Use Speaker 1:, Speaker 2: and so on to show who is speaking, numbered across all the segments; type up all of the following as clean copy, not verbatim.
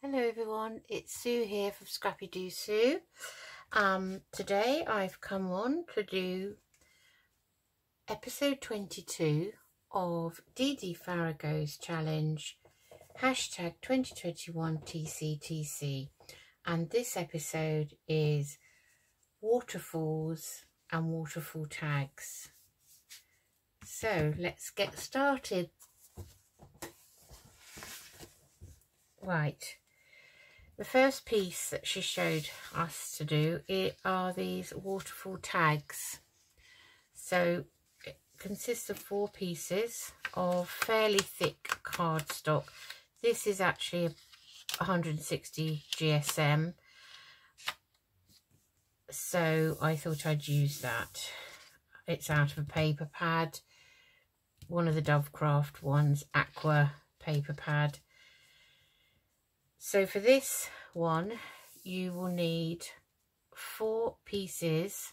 Speaker 1: Hello everyone, it's Sue here from Scrappy Doo Sue. Today I've come on to do episode 22 of Dee Dee Farago's challenge, hashtag 2021 TCTC, and this episode is waterfalls and waterfall tags. So let's get started. Right. The first piece that she showed us to do are these waterfall tags. So it consists of 4 pieces of fairly thick cardstock. This is actually 160 GSM, so I thought I'd use that. It's out of a paper pad, one of the Dovecraft ones, aqua paper pad. So for this one, you will need 4 pieces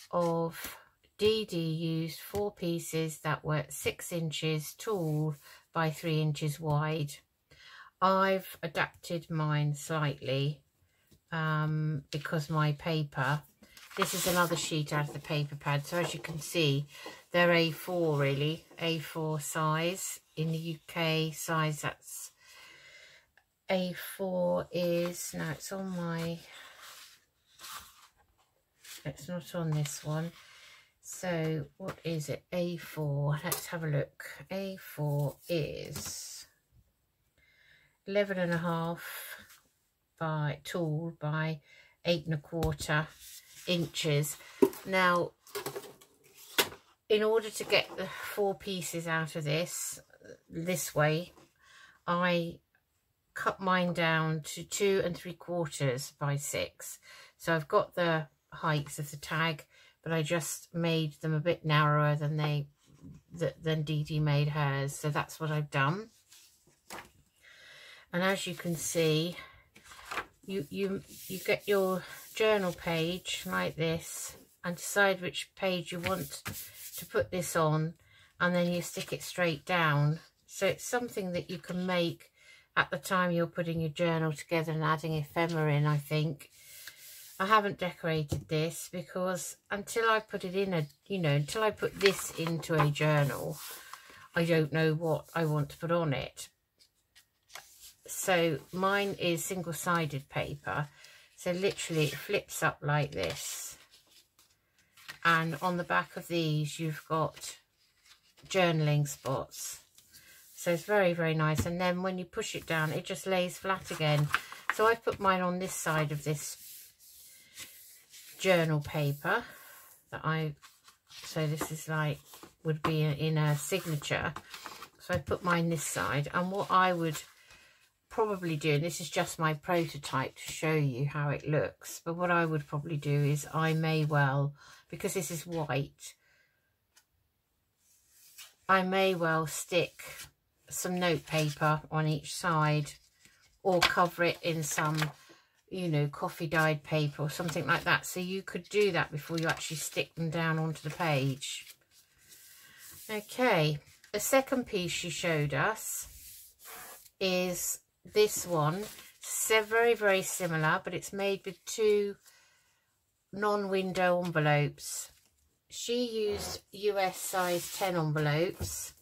Speaker 1: of Dee Dee used 4 pieces that were 6 inches tall by 3 inches wide. I've adapted mine slightly because my paper, this is another sheet out of the paper pad. So as you can see, they're A4 really, A4 size. In the UK size, that's A4 is, now it's on my, it's not on this one. So what is it? A4, let's have a look. A4 is 11.5 by tall by 8.25 inches. Now, in order to get the 4 pieces out of this way, I cut mine down to 2 3/4 by 6. So I've got the heights of the tag, but I just made them a bit narrower than Dee Dee made hers. So that's what I've done. And as you can see, you get your journal page like this and decide which page you want to put this on, and then you stick it straight down. So it's something that you can make at the time you're putting your journal together and adding ephemera in, I think. I haven't decorated this because until I put it in until I put this into a journal, I don't know what I want to put on it. So mine is single-sided paper. So literally it flips up like this. And on the back of these, you've got journaling spots. So it's very, very nice. And then when you push it down, it just lays flat again. So I've put mine on this side of this journal paper so this is like, would be in a signature. So I put mine this side. And what I would probably do, and this is just my prototype to show you how it looks, but what I would probably do is I may well, because this is white, I may well stick some note paper on each side, or cover it in some, coffee dyed paper or something like that. So you could do that before you actually stick them down onto the page. Okay, the second piece she showed us is this one. So very, very similar, but it's made with 2 non-window envelopes. She used US size 10 envelopes.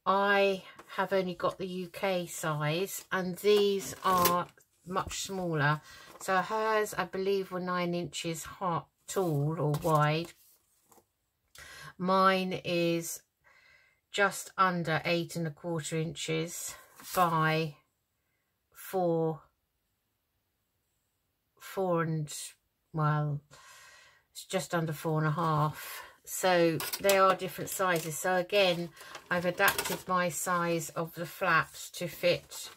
Speaker 1: I have only got the UK size, and these are much smaller. So hers, I believe, were 9 inches tall or wide. Mine is just under 8.25 inches by 4 and, well, it's just under 4.5. So they are different sizes. So again, I've adapted my size of the flaps to fit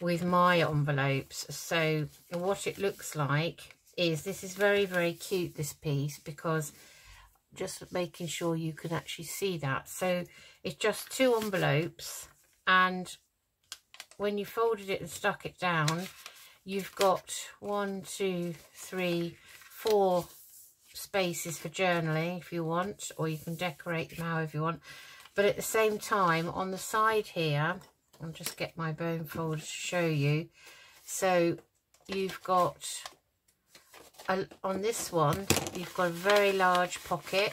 Speaker 1: with my envelopes. So what it looks like is, this is very, very cute, this piece, because just making sure you can actually see that. So it's just 2 envelopes, and when you folded it and stuck it down, you've got 1, 2, 3, 4 spaces for journaling if you want, or you can decorate them however you want. But at the same time, on the side here, I'll just get my bone folder to show you. So you've got, on this one, you've got a very large pocket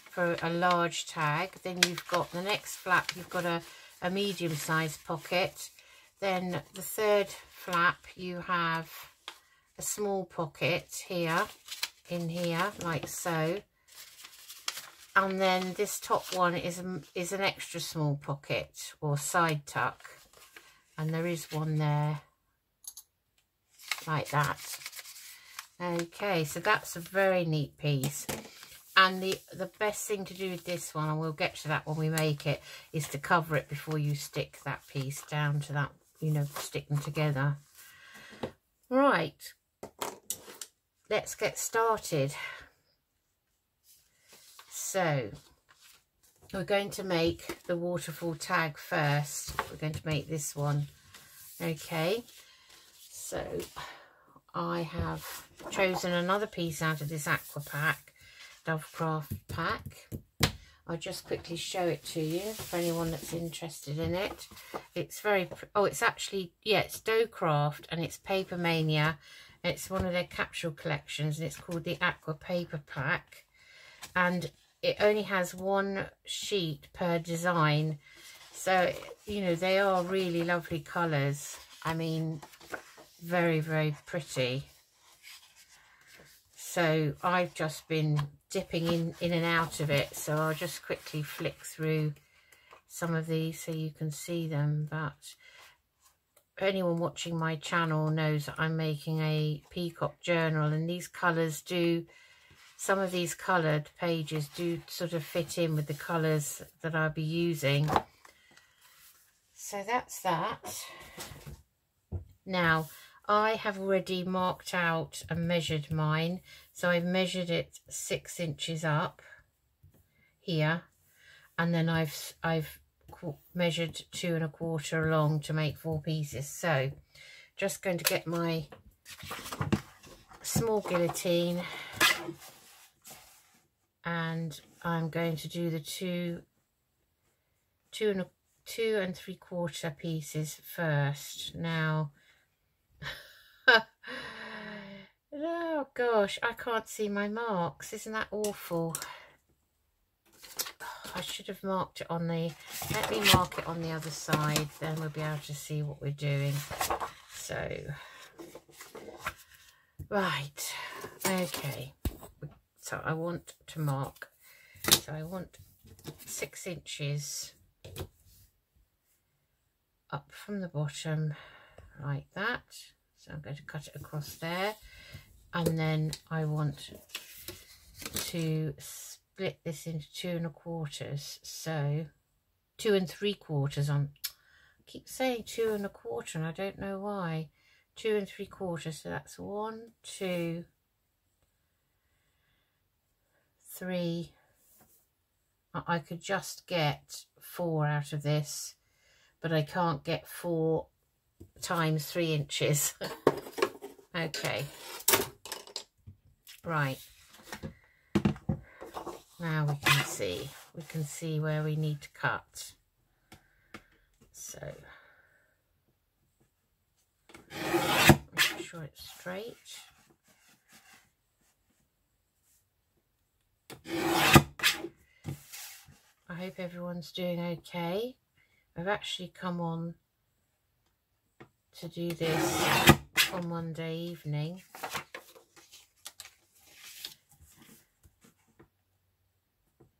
Speaker 1: for a large tag. Then you've got the next flap, you've got a medium-sized pocket. Then the third flap, you have a small pocket here, in here, like so. And then this top one is an extra small pocket or side tuck. And there is one there, like that. Okay, so that's a very neat piece. And the best thing to do with this one, and we'll get to that when we make it, is to cover it before you stick that piece down to that, you know, stick them together. Right, let's get started. So we're going to make the waterfall tag first. We're going to make this one. Okay, so I have chosen another piece out of this aqua pack, Dovecraft pack. I'll just quickly show it to you for anyone that's interested in it. It's very, oh, it's actually, yeah, it's Dovecraft and it's Paper Mania. It's one of their capsule collections and it's called the Aqua Paper Pack. And it only has one sheet per design. So, you know, they are really lovely colours. I mean, very, very pretty. So I've just been dipping in and out of it. So I'll just quickly flick through some of these so you can see them. But anyone watching my channel knows that I'm making a peacock journal, and these colours do, some of these coloured pages do sort of fit in with the colours that I'll be using. So that's that. Now, I have already marked out and measured mine. So I've measured it 6 inches up here. And then I've measured 2 1/4 along to make 4 pieces. So just going to get my small guillotine. And I'm going to do the 2 3/4 pieces first. Now, oh gosh, I can't see my marks. Isn't that awful? Oh, I should have marked it on the, let me mark it on the other side, then we'll be able to see what we're doing. So, right, okay. So I want to mark, so I want 6 inches up from the bottom, like that. So I'm going to cut it across there. And then I want to split this into 2 1/4. So 2 3/4 on, I keep saying 2 1/4 and I don't know why. 2 3/4. So that's 1, 2, 3. I could just get 4 out of this, but I can't get 4 times 3 inches. Okay, right, now we can see where we need to cut. So make sure it's straight. I hope everyone's doing okay. I've actually come on to do this on Monday evening.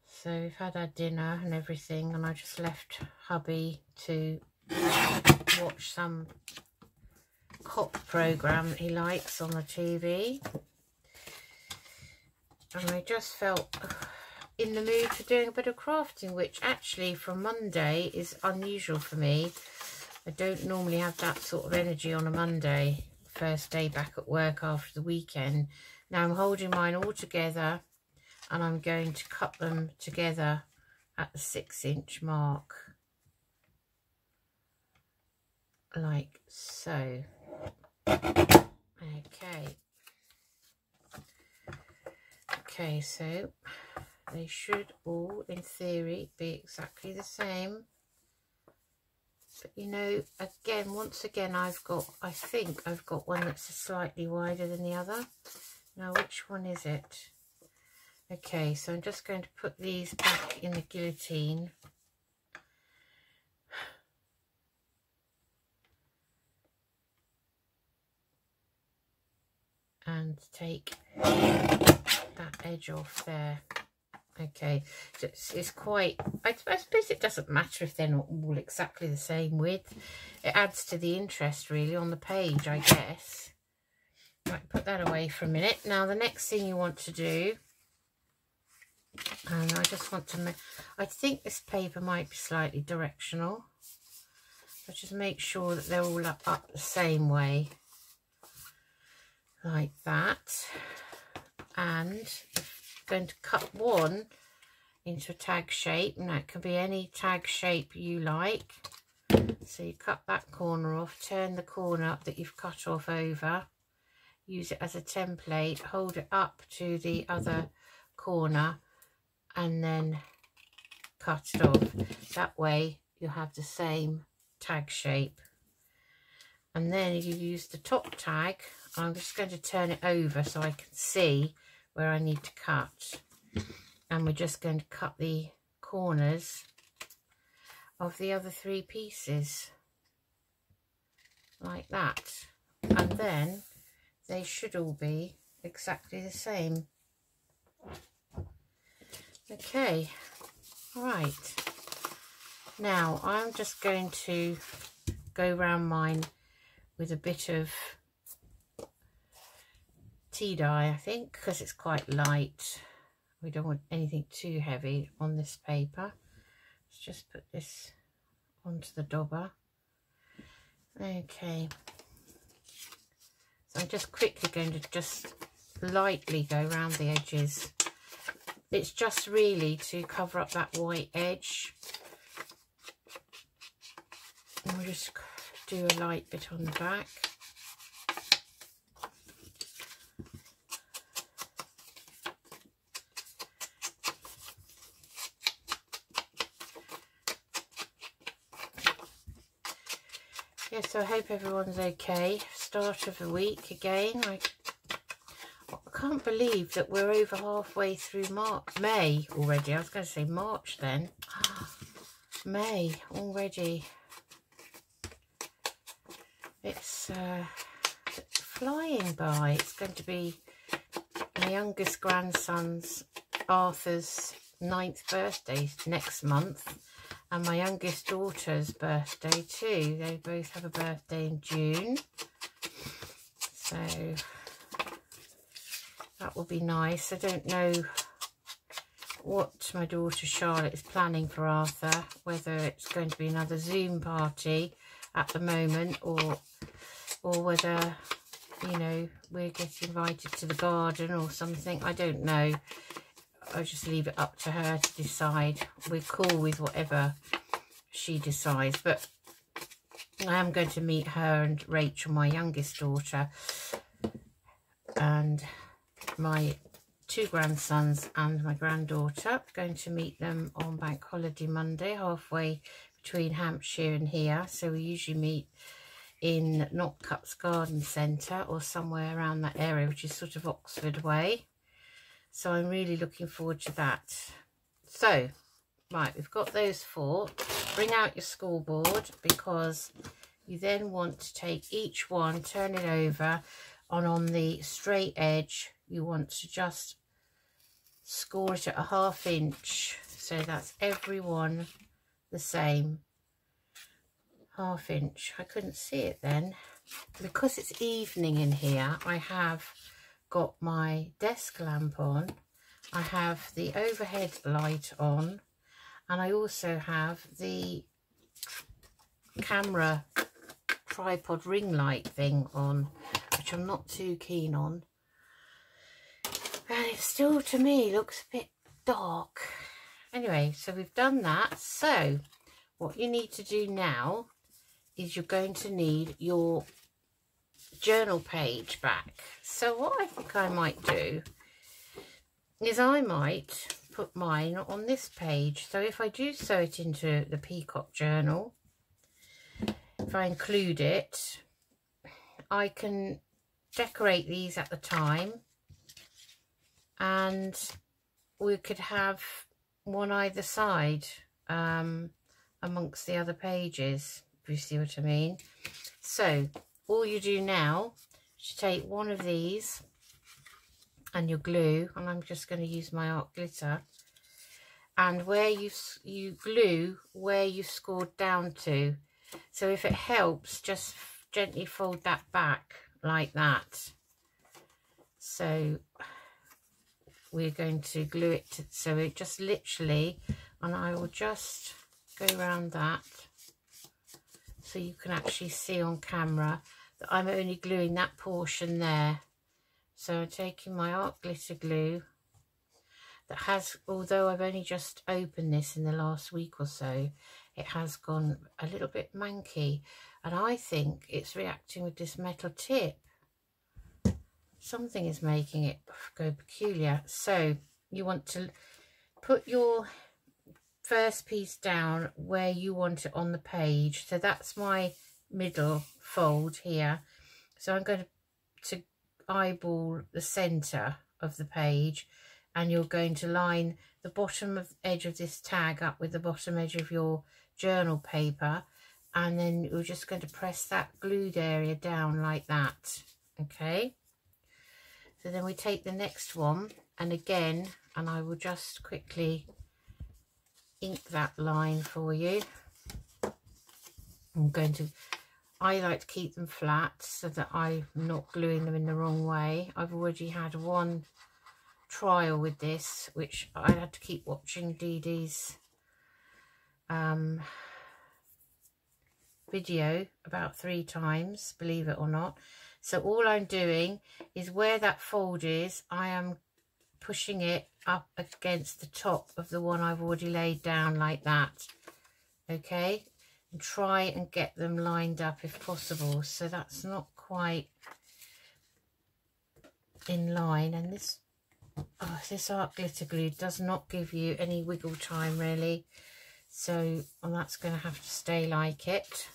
Speaker 1: So we've had our dinner and everything, and I just left hubby to watch some cop programme that he likes on the TV. And I just felt in the mood for doing a bit of crafting, which actually from Monday is unusual for me. I don't normally have that sort of energy on a Monday, first day back at work after the weekend. Now I'm holding mine all together and I'm going to cut them together at the 6 inch mark, like so. Okay, so they should all, in theory, be exactly the same. But you know, again, once again, I think I've got one that's slightly wider than the other. Now, which one is it? Okay, so I'm just going to put these back in the guillotine. And take that edge off there. Okay, so it's quite, I suppose it doesn't matter if they're not all exactly the same width. It adds to the interest really on the page, I guess. Right, put that away for a minute. Now the next thing you want to do, and I just want to make, I think this paper might be slightly directional. So just make sure that they're all up the same way. Like that. And I'm going to cut one into a tag shape, and that can be any tag shape you like. So you cut that corner off, turn the corner that you've cut off over, use it as a template, hold it up to the other corner and then cut it off. That way you have the same tag shape. And then you use the top tag. I'm just going to turn it over so I can see where I need to cut. And we're just going to cut the corners of the other 3 pieces. Like that. And then they should all be exactly the same. Okay. Right. Now I'm just going to go round mine with a bit of tea dye, I think, because it's quite light. We don't want anything too heavy on this paper. Let's just put this onto the dauber. Okay. So I'm just quickly going to just lightly go around the edges. It's just really to cover up that white edge. And we'll just do a light bit on the back. Yes, so I hope everyone's okay. Start of the week again. I can't believe that we're over halfway through May already. I was going to say March then. May already. It's flying by. It's going to be my youngest grandson's, Arthur's, 9th birthday next month. And my youngest daughter's birthday too. They both have a birthday in June. So that will be nice. I don't know what my daughter Charlotte is planning for Arthur. Whether it's going to be another Zoom party at the moment, or whether, you know, we're getting invited to the garden or something. I don't know. I'll just leave it up to her to decide. We're cool with whatever she decides, but I am going to meet her and Rachel, my youngest daughter, and my 2 grandsons and my granddaughter. Going to meet them on Bank Holiday Monday, halfway between Hampshire and here. So we usually meet in Knockcup's Garden Centre or somewhere around that area, which is sort of Oxford way. So I'm really looking forward to that. So, right, we've got those 4. Bring out your school board, because you then want to take each one, turn it over, and on the straight edge, you want to just score it at a 1/2 inch. So that's every one the same. 1/2 inch. I couldn't see it then. Because it's evening in here, I have got my desk lamp on, I have the overhead light on, and I also have the camera tripod ring light thing on, which I'm not too keen on, and it still to me looks a bit dark. Anyway, so we've done that. So what you need to do now is you're going to need your journal page back. So what I think I might do is I might put mine on this page. So if I do sew it into the Peacock journal, if I include it, I can decorate these at the time, and we could have one either side amongst the other pages, if you see what I mean. So all you do now is take one of these and your glue, and I'm just going to use my art glitter, and where you glue where you scored down to. So if it helps, just gently fold that back like that. So we're going to glue it to, so it just literally, and I will just go around that so you can actually see on camera that I'm only gluing that portion there. So I'm taking my art glitter glue that has, although I've only just opened this in the last week or so, it has gone a little bit manky, and I think it's reacting with this metal tip. Something is making it go peculiar. So you want to put your first piece down where you want it on the page. So that's my middle fold here. So I'm going to eyeball the center of the page, and you're going to line the bottom of edge of this tag up with the bottom edge of your journal paper, and then you're just going to press that glued area down like that. Okay, so then we take the next one, and again, and I will just quickly ink that line for you. I like to keep them flat so that I'm not gluing them in the wrong way. I've already had one trial with this, which I had to keep watching Dee Dee's video about 3 times, believe it or not. So all I'm doing is where that fold is, I am pushing it up against the top of the one I've already laid down like that. Okay, and try and get them lined up if possible. So that's not quite in line, and this art glitter glue does not give you any wiggle time really, so that's going to have to stay like it.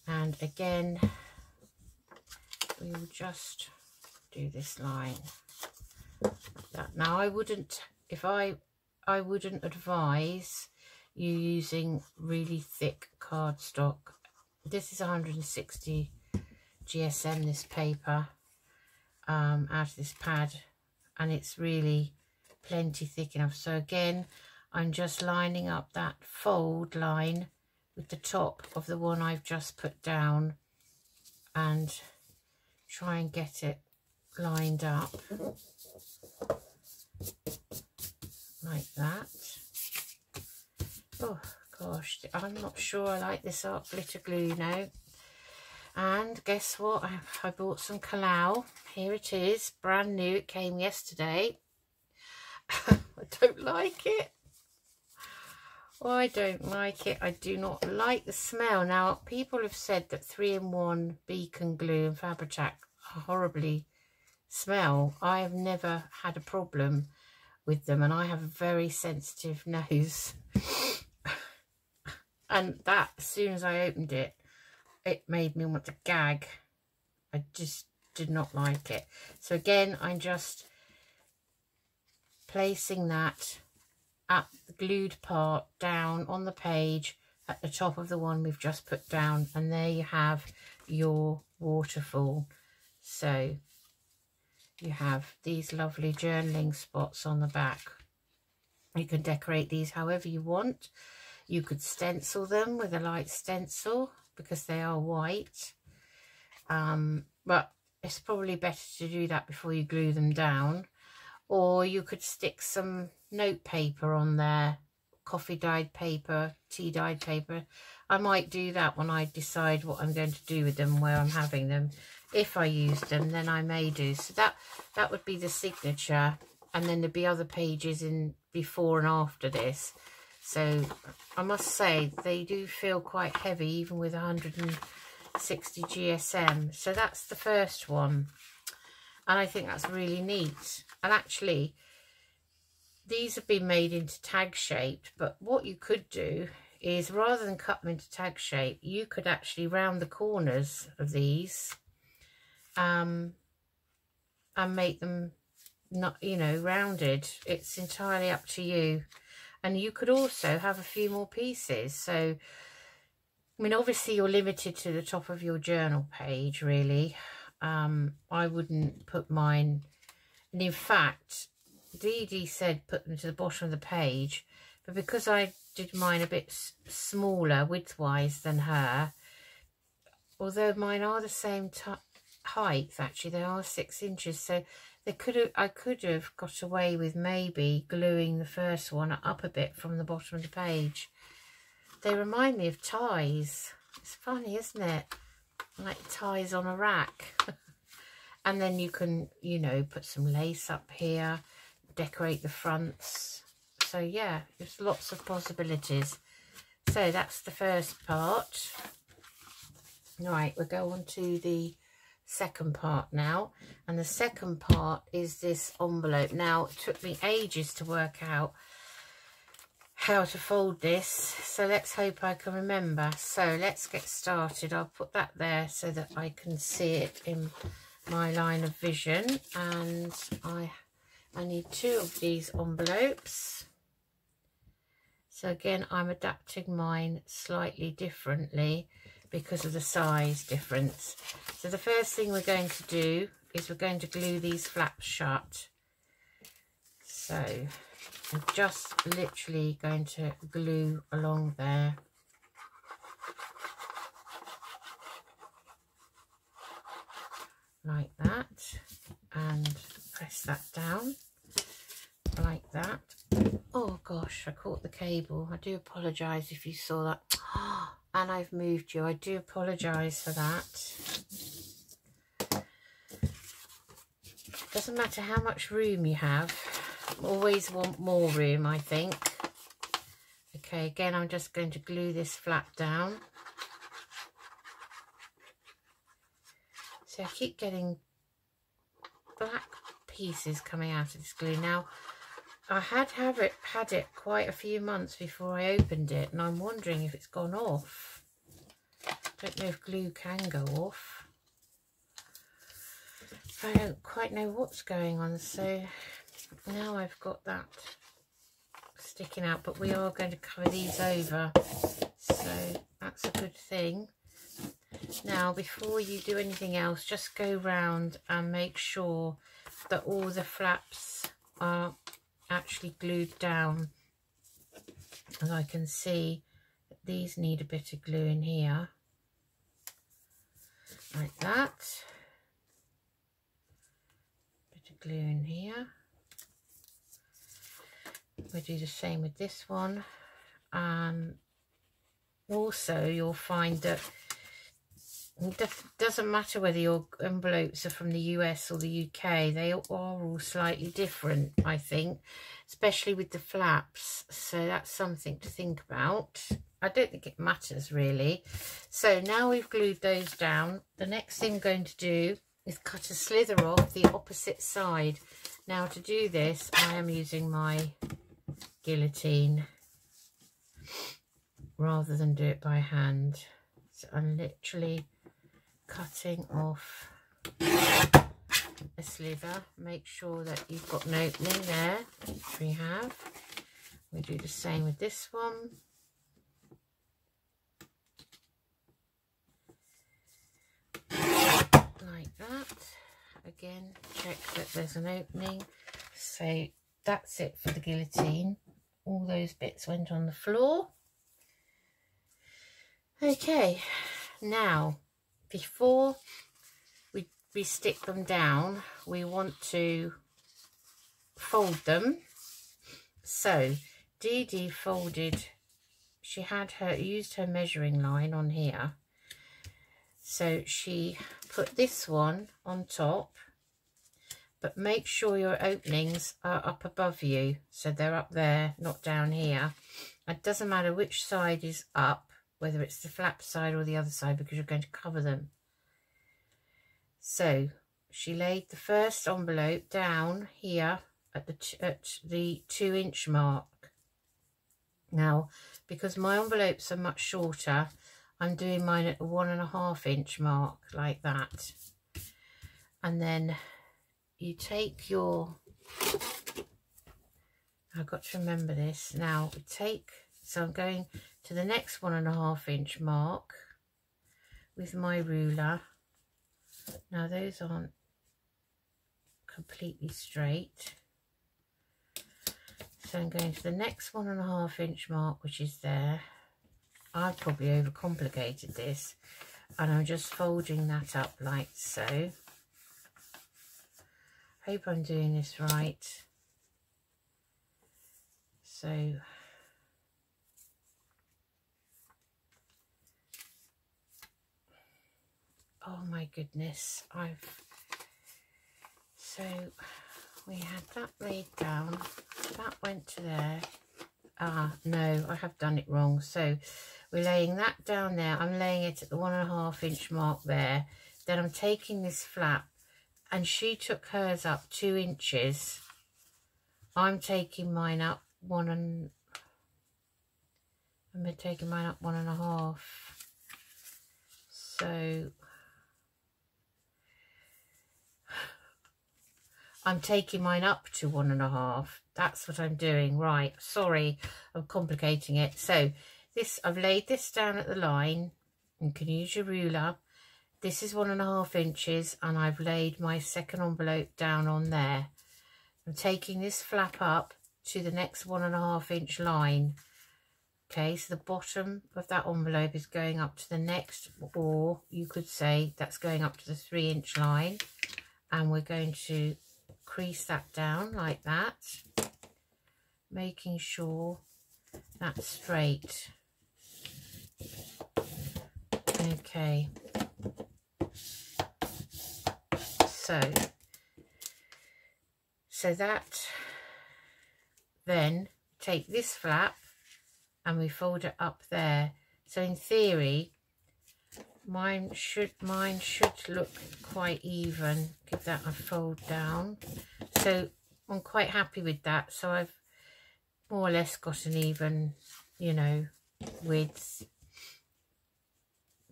Speaker 1: And again, we will just do this line like that. Now I wouldn't, I wouldn't advise you using really thick cardstock. This is 160 GSM, this paper, out of this pad, and it's really plenty thick enough. So again, I'm just lining up that fold line with the top of the one I've just put down, and try and get it lined up like that. Oh gosh, I'm not sure I like this art glitter glue now. And guess what? I bought some Kalau. Here it is, brand new. It came yesterday. I don't like it. I don't like it. I do not like the smell. Now, people have said that 3-in-1 Beacon glue and Fabri-Tac horribly smell. I have never had a problem with them, and I have a very sensitive nose. And that, as soon as I opened it, it made me want to gag. I just did not like it. So again, I'm just placing that at the glued part down on the page at the top of the one we've just put down, and there you have your waterfall. So you have these lovely journaling spots on the back. You can decorate these however you want. You could stencil them with a light stencil because they are white, but it's probably better to do that before you glue them down. Or you could stick some note paper on there, coffee dyed paper, tea dyed paper. I might do that when I decide what I'm going to do with them, where I'm having them. If I use them, then I may do. So that would be the signature, and then there'd be other pages in before and after this. So I must say they do feel quite heavy even with 160 GSM. So that's the first one, and I think that's really neat. And actually, these have been made into tag shaped, but what you could do is, rather than cut them into tag shape, you could actually round the corners of these and make them not, you know, rounded. It's entirely up to you. And you could also have a few more pieces. So, I mean, obviously you're limited to the top of your journal page, really. I wouldn't put mine, and in fact, Dee Dee said put them to the bottom of the page, but because I did mine a bit smaller width-wise than her, although mine are the same height, actually, they are 6 inches, so I could have got away with maybe gluing the first one up a bit from the bottom of the page. They remind me of ties. It's funny, isn't it? Like ties on a rack. And then you can, you know, put some lace up here, decorate the fronts. So yeah, there's lots of possibilities. So that's the first part. Right, we'll go on to the second part now. And the second part is this envelope. Now, it took me ages to work out how to fold this, so let's hope I can remember. So let's get started. I'll put that there so that I can see it in my line of vision. And I need 2 of these envelopes. So again, I'm adapting mine slightly differently because of the size difference. So the first thing we're going to do is we're going to glue these flaps shut. So I'm just literally going to glue along there. Like that. And press that down. Like that. Oh gosh, I caught the cable. I do apologise if you saw that. And I've moved you. I do apologise for that. Doesn't matter how much room you have. Always want more room, I think. Okay, again, I'm just going to glue this flap down. So I keep getting black pieces coming out of this glue. Now, I had it quite a few months before I opened it, and I'm wondering if it's gone off. Don't know if glue can go off. I don't quite know what's going on, so now I've got that sticking out, but we are going to cover these over, so that's a good thing. Now, before you do anything else, just go round and make sure that all the flaps are actually glued down. And I can see that these need a bit of glue in here, like that. Bit of glue in here. We'll do the same with this one. Also, you'll find that it doesn't matter whether your envelopes are from the US or the UK, they are all slightly different, I think, especially with the flaps. So that's something to think about. I don't think it matters really. So now we've glued those down, the next thing I'm going to do is cut a slither off the opposite side. Now, to do this, I am using my guillotine rather than do it by hand. So I'm literally cutting off a slither. Make sure that you've got an opening there, which we have. We do the same with this one. Like that. Again, check that there's an opening. So that's it for the guillotine. All those bits went on the floor. Okay, now before we stick them down, we want to fold them. So Dee Dee folded, she had used her measuring line on here. So she put this one on top, but make sure your openings are up above you. So they're up there, not down here. It doesn't matter which side is up, whether it's the flap side or the other side, because you're going to cover them. So she laid the first envelope down here at the 2 inch mark. Now, because my envelopes are much shorter, I'm doing mine at the 1.5 inch mark, like that. And then you take your, I've got to remember this now, so I'm going to the next 1.5 inch mark with my ruler. Now those aren't completely straight, so I'm going to the next 1.5 inch mark, which is there. I've probably overcomplicated this, and I'm just folding that up like so. Hope I'm doing this right. So oh my goodness, so we had that laid down, that went to there. Ah, no, I have done it wrong. So we're laying that down there. I'm laying it at the 1.5 inch mark there. Then I'm taking this flap, and she took hers up 2 inches. I'm taking mine up 1.5. So I'm taking mine up to 1.5. That's what I'm doing. Right, sorry, I'm complicating it. So this, I've laid this down at the line. You can use your ruler. This is 1.5 inches, and I've laid my second envelope down on there. I'm taking this flap up to the next 1.5 inch line. Okay, so the bottom of that envelope is going up to the next, or you could say that's going up to the 3 inch line, and we're going to crease that down like that, making sure that's straight. Okay, so that, then take this flap and we fold it up there. So in theory, mine should look quite even. Give that a fold down. So I'm quite happy with that. So I've more or less got an even, you know, width.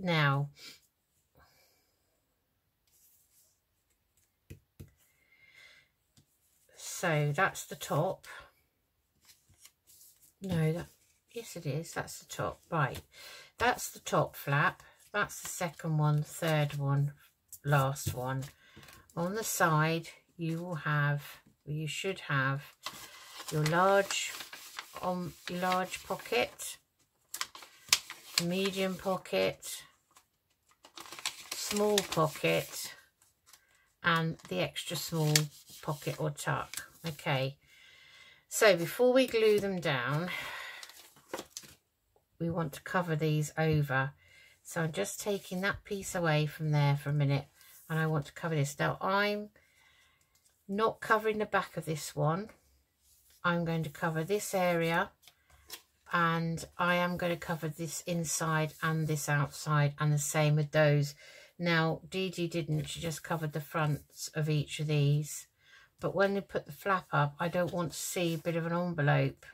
Speaker 1: Now, so that's the top. No, yes it is, that's the top. Right, that's the top flap. That's the second one, third one, last one. On the side, you will have, you should have your large pocket, medium pocket, small pocket, and the extra small pocket or tuck. Okay, so before we glue them down, we want to cover these over. So I'm just taking that piece away from there for a minute, and I want to cover this. Now I'm not covering the back of this one. I'm going to cover this area, and I am going to cover this inside and this outside, and the same with those. Now Dee Dee didn't, she just covered the fronts of each of these. But when they put the flap up, I don't want to see a bit of an envelope.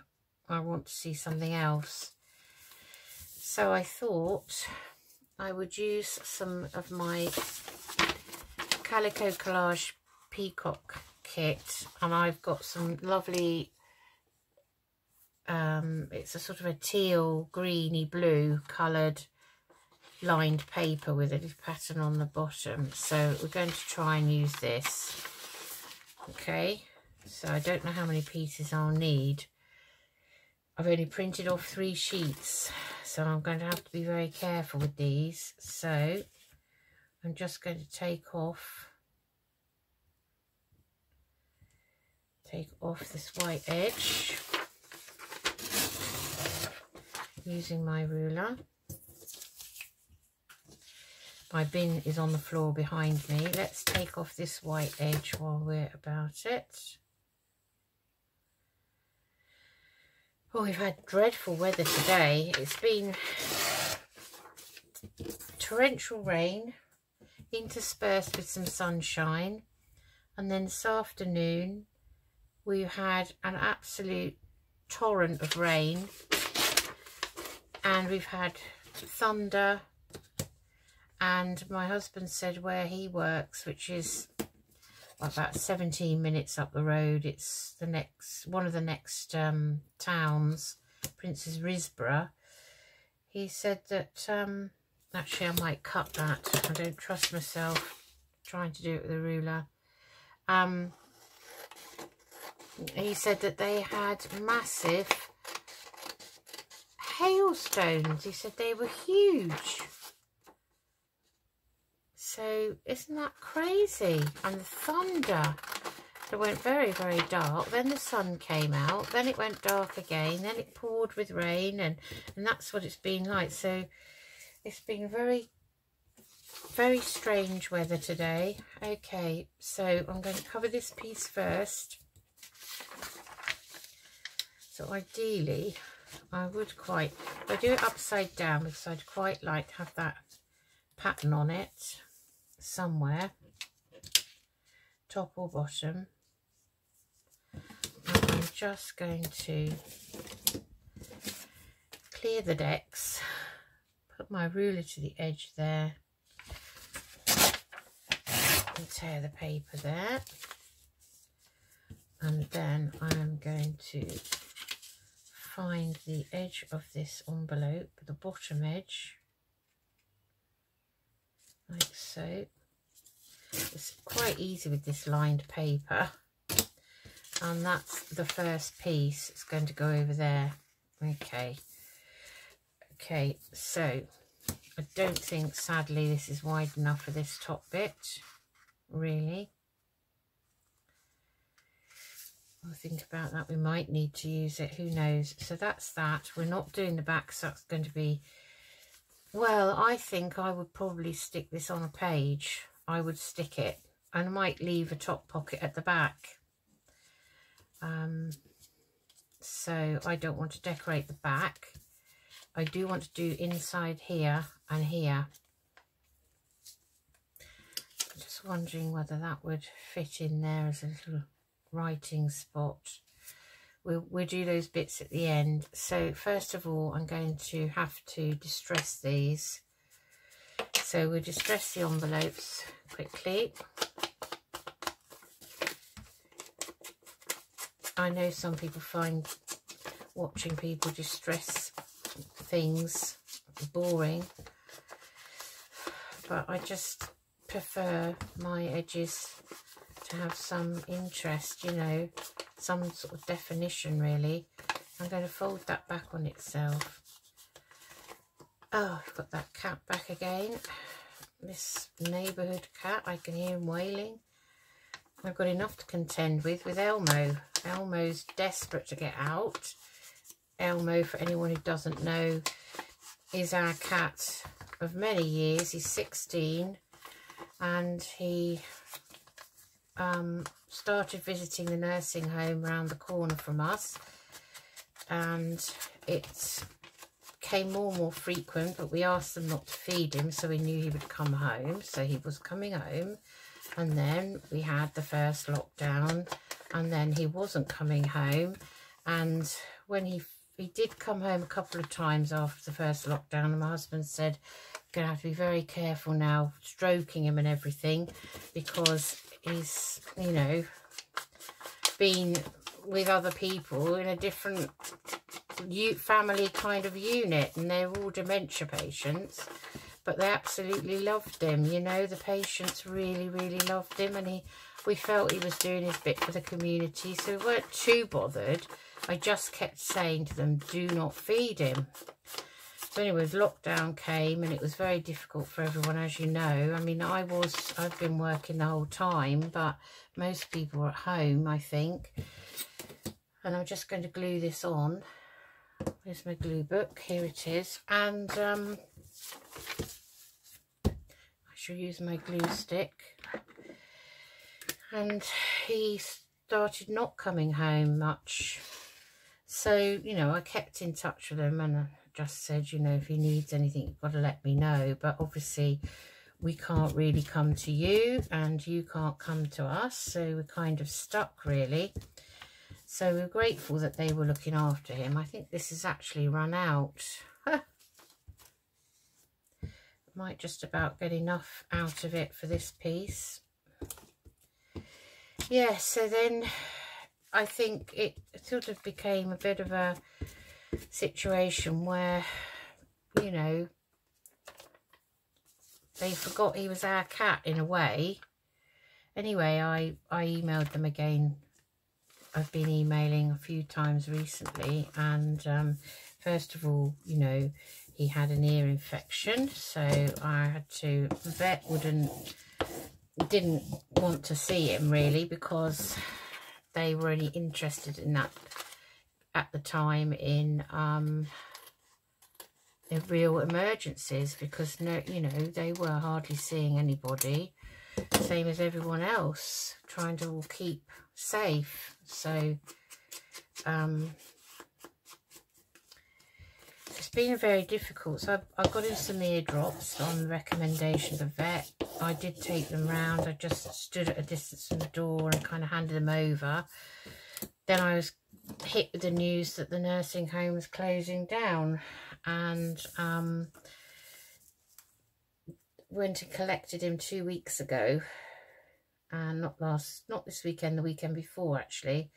Speaker 1: I want to see something else. So I thought I would use some of my Calico Collage Peacock kit, and I've got some lovely, it's a sort of a teal, greeny blue coloured lined paper with a little pattern on the bottom. So we're going to try and use this. Okay, so I don't know how many pieces I'll need. I've only printed off 3 sheets, so I'm going to have to be very careful with these. So I'm just going to take off this white edge using my ruler. My bin is on the floor behind me. Let's take off this white edge while we're about it. Oh, we've had dreadful weather today. It's been torrential rain interspersed with some sunshine, and then this afternoon we had an absolute torrent of rain, and we've had thunder, and my husband said where he works, which is about 17 minutes up the road, it's the next one of the next towns, Princess Risborough. He said that actually I might cut that, I don't trust myself trying to do it with a ruler. He said that they had massive hailstones. He said they were huge. So isn't that crazy? And the thunder, it went very, very dark. Then the sun came out. Then it went dark again. Then it poured with rain, and that's what it's been like. So it's been very, very strange weather today. Okay, so I'm going to cover this piece first. So ideally, I would quite, if I do it upside down, because I'd quite like to have that pattern on it somewhere, top or bottom. And I'm just going to clear the decks, put my ruler to the edge there, and tear the paper there. And then I'm going to find the edge of this envelope, the bottom edge, like so. It's quite easy with this lined paper, and that's the first piece. It's going to go over there. Okay, so I don't think, sadly, this is wide enough for this top bit, really. I'll think about that. We might need to use it, who knows. So that's that. We're not doing the back, so that's going to be, well, I think I would probably stick this on a page. I would stick it, and I might leave a top pocket at the back. So I don't want to decorate the back. I do want to do inside here and here. I'm just wondering whether that would fit in there as a little writing spot. We'll do those bits at the end. So first of all, I'm going to have to distress these. So we'll distress the envelopes quickly. I know some people find watching people distress things boring, but I just prefer my edges to have some interest, you know, some sort of definition, really. I'm going to fold that back on itself. Oh, I've got that cat back again. This neighbourhood cat, I can hear him wailing. I've got enough to contend with Elmo. Elmo's desperate to get out. Elmo, for anyone who doesn't know, is our cat of many years. He's 16, and he started visiting the nursing home around the corner from us, and it became more and more frequent, but we asked them not to feed him, so we knew he would come home. So he was coming home, and then we had the first lockdown, and then he wasn't coming home. And when he did come home a couple of times after the first lockdown, and my husband said, "Gonna have to be very careful now, stroking him and everything, because he's, you know, been with other people in a different family kind of unit, and they're all dementia patients, but they absolutely loved him, you know, the patients really, really loved him, and we felt he was doing his bit for the community, so we weren't too bothered. I just kept saying to them, do not feed him." So anyway, lockdown came, and it was very difficult for everyone, as you know. I mean, I've been working the whole time, but most people were at home, I think. And I'm just going to glue this on. Where's my glue book? Here it is. And I shall use my glue stick. And he started not coming home much. So, you know, I kept in touch with him, and I just said, you know, if he needs anything, you've got to let me know. But obviously, we can't really come to you, and you can't come to us. So we're kind of stuck, really. So we're grateful that they were looking after him. I think this has actually run out. might just about get enough out of it for this piece. Yeah, so then I think it sort of became a bit of a situation where, you know, they forgot he was our cat in a way. Anyway, I emailed them again. I've been emailing a few times recently, and first of all, you know, he had an ear infection, so I had to, the vet didn't want to see him really, because they were only interested in that at the time in real emergencies, because no, you know, they were hardly seeing anybody, same as everyone else, trying to all keep safe. So it's been very difficult. So I got him some ear drops on the recommendation of the vet. I did take them round. I just stood at a distance from the door and kind of handed them over. Then I was hit with the news that the nursing home was closing down, and went and collected him 2 weeks ago, and not this weekend, the weekend before actually.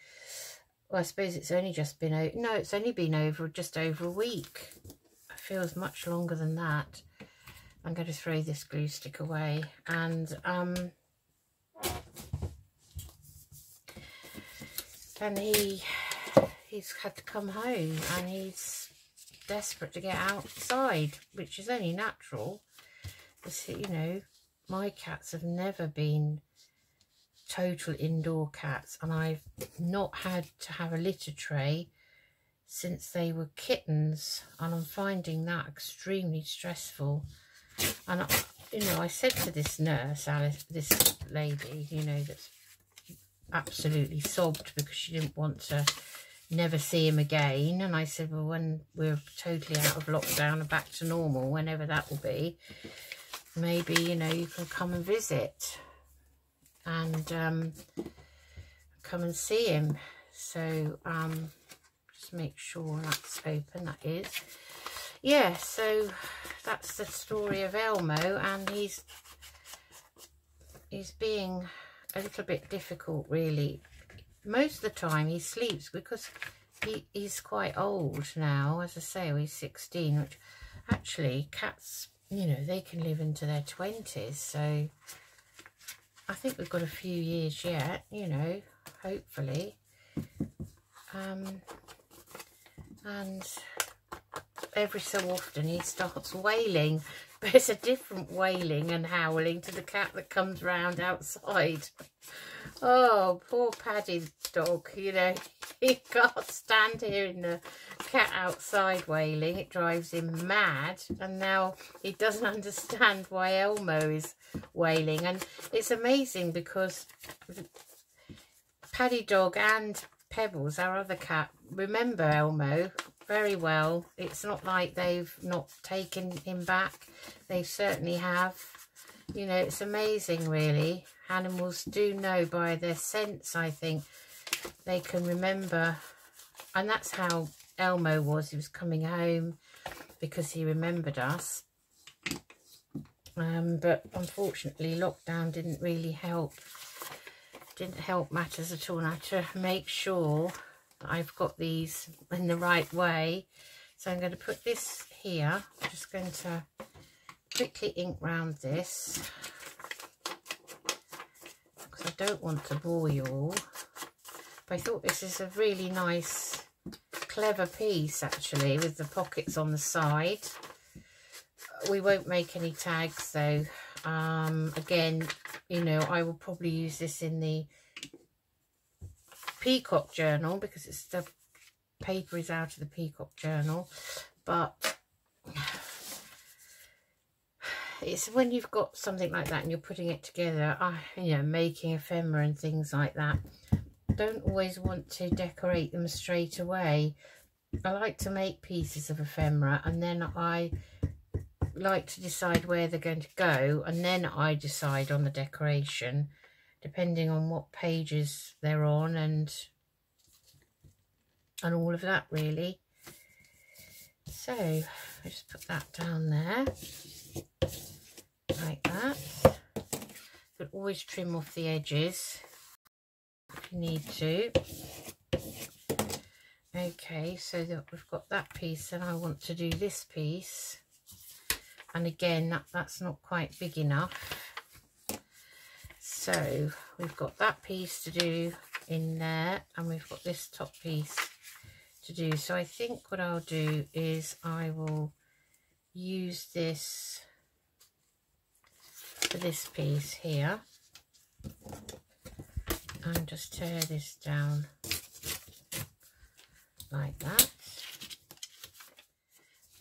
Speaker 1: Well, I suppose it's only just been over. No, it's only been just over a week. It feels much longer than that. I'm going to throw this glue stick away, and he's had to come home, and he's desperate to get outside, which is only natural. Because, you know, my cats have never been total indoor cats, and I've not had to have a litter tray since they were kittens, and I'm finding that extremely stressful. And you know, I said to this nurse, Alice, this lady, you know, that's absolutely sobbed because she didn't want to never see him again, and I said, well, when we're totally out of lockdown and back to normal, whenever that will be, maybe, you know, you can come and visit and come and see him. So just make sure that's open. That is. Yeah, so that's the story of Elmo, and he's being a little bit difficult really. Most of the time he sleeps, because he's quite old now. As I say, he's 16, which actually cats, you know, they can live into their 20s, so I think we've got a few years yet, you know, hopefully. And every so often he starts wailing, but it's a different wailing and howling to the cat that comes round outside. Oh, poor Paddy dog, you know, he can't stand hearing the cat outside wailing. It drives him mad, and now he doesn't understand why Elmo is wailing. And it's amazing because Paddy dog and Pebbles, our other cat, remember Elmo very well. It's not like they've not taken him back. They certainly have. You know, it's amazing really. Animals do know by their sense, I think. They can remember. And that's how Elmo was. He was coming home because he remembered us. But unfortunately, lockdown didn't really help. Didn't help matters at all. And I had to make sure that I've got these in the right way. So I'm going to put this here. I'm just going to quickly ink round this, because I don't want to bore you all. But I thought this is a really nice, clever piece actually, with the pockets on the side. We won't make any tags though. Again, you know, I will probably use this in the peacock journal, because it's the paper is out of the peacock journal. But it's when you've got something like that and you're putting it together, you know, making ephemera and things like that, don't always want to decorate them straight away. I like to make pieces of ephemera, and then I like to decide where they're going to go, and then I decide on the decoration depending on what pages they're on and all of that really. So I just put that down there. like that. But always trim off the edges if you need to. Okay, so that we've got that piece, and I want to do this piece, and again that's not quite big enough, so we've got that piece to do in there, and we've got this top piece to do. So I think what I'll do is I will use this for this piece here and just tear this down like that.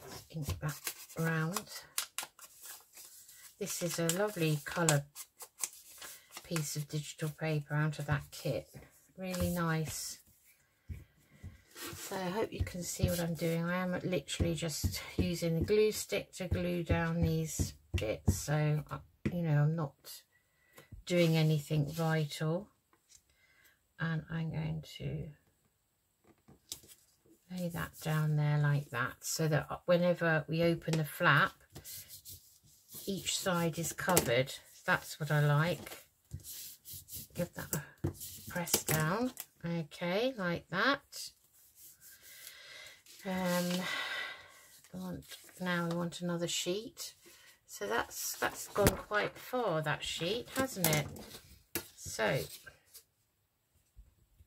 Speaker 1: Let's ink that round. This is a lovely colour piece of digital paper out of that kit, really nice. So I hope you can see what I'm doing. I am literally just using the glue stick to glue down these bits, so you know, I'm not doing anything vital. And I'm going to lay that down there like that, so that whenever we open the flap, each side is covered. That's what I like. Give that a press down. Okay, like that. Now we want another sheet. So that's gone quite far, that sheet, hasn't it? So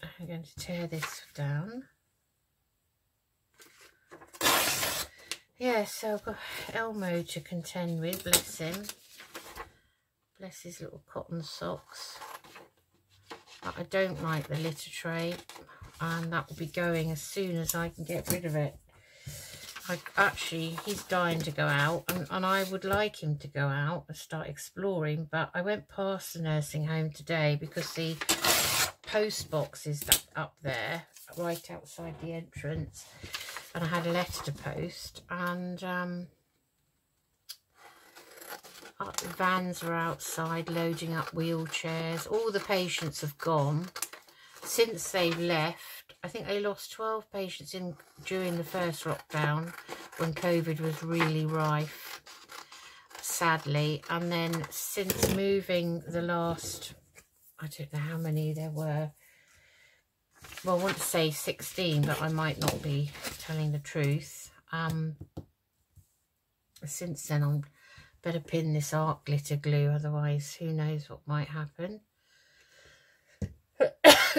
Speaker 1: I'm going to tear this down. Yeah, so I've got Elmo to contend with, bless him. Bless his little cotton socks. But I don't like the litter tray, and that will be going as soon as I can get rid of it. Actually, he's dying to go out, and I would like him to go out and start exploring, but I went past the nursing home today because the post box is up there right outside the entrance, and I had a letter to post, and the vans are outside loading up wheelchairs. All the patients have gone since they've left. I think they lost 12 patients during the first lockdown when COVID was really rife, sadly. And then since moving the last, I don't know how many there were. Well, I want to say 16, but I might not be telling the truth. Since then, I'm better pin this art glitter glue, otherwise who knows what might happen.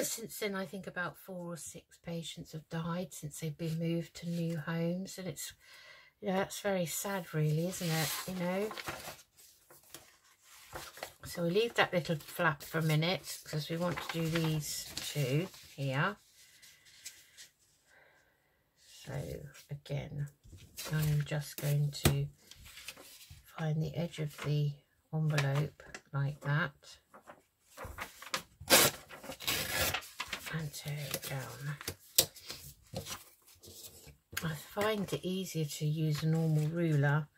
Speaker 1: Since then, I think about 4 or 6 patients have died since they've been moved to new homes, and it's, you know, that's very sad, really, isn't it? You know. So we leave that little flap for a minute because we want to do these two here. So again, I'm just going to find the edge of the envelope like that and tear it down. I find it easier to use a normal ruler